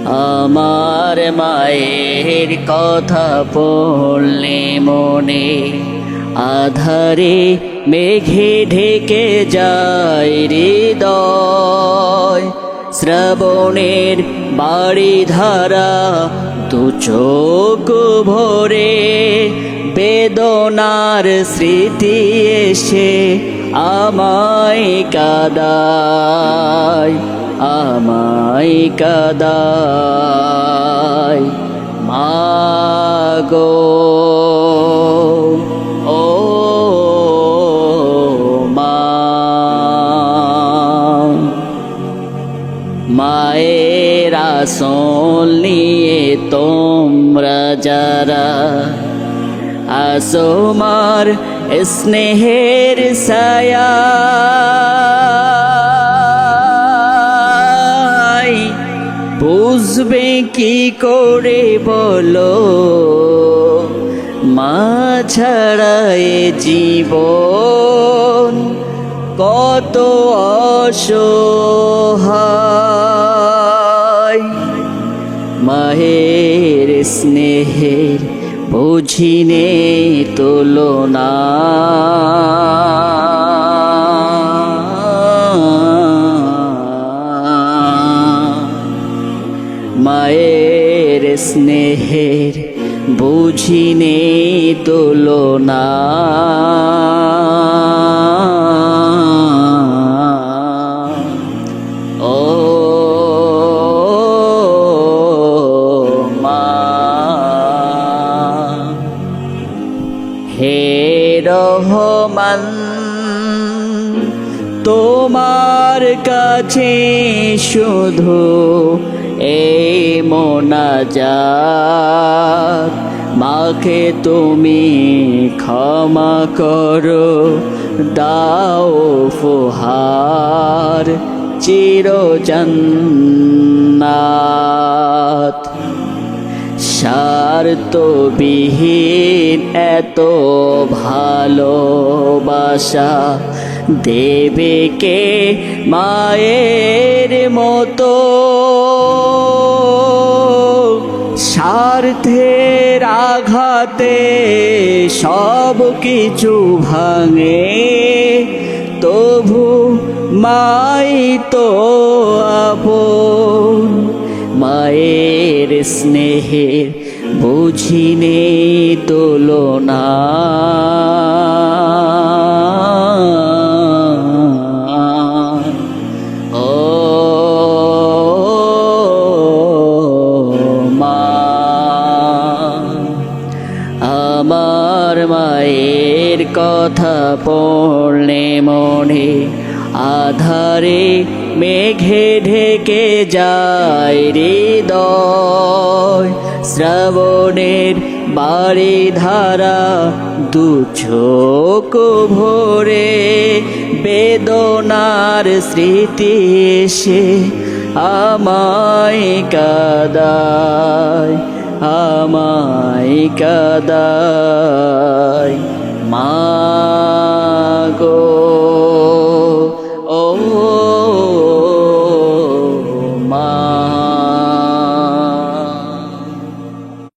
আমার মায়ের কথা পড়লে মনে আধারে মেঘে ঢেকে যায় হৃদয়। শ্রাবণের বাড়ি ধারা দু চোখ ভরে বেদনার স্মৃতি এসে আমায় কাদায়, আমায় কাদায়। মাগো ও মা, মায়ের আসল নিয়ে তোমরা যারা আসো মার স্নেহের ছায়া, বুঝবে কি করে বলো মা ছাড়া এ জীবন কত অসহায়। মায়ের স্নেহের বুঝিনে তুলনা, মায়ের স্নেহের বুঝিনে তুলনা। ও মা, হে রহমান তোমার কাছে শুধু এই মোনাজাত, মাকে তুমি ক্ষমা করো দাও উপহার চির জান্নাত। স্বার্থবিহীন এত ভালোবাসা দেবে কে মায়ের মতো, স্বার্থের আঘাতে সব কিছু ভাঙে, তবু মাই তো আপন। মায়ের স্নেহের বুঝিনে তুলনা, ও মা, আমার মায়ের কথা পড়লে মনে আধারে মেঘে ঢেকে যায় হৃদয়। শ্রাবণের বাড়ি ধারা দু চোখ ভরে বেদনার স্মৃতি এসে আমায় কাদায়, আমায় কাদায়।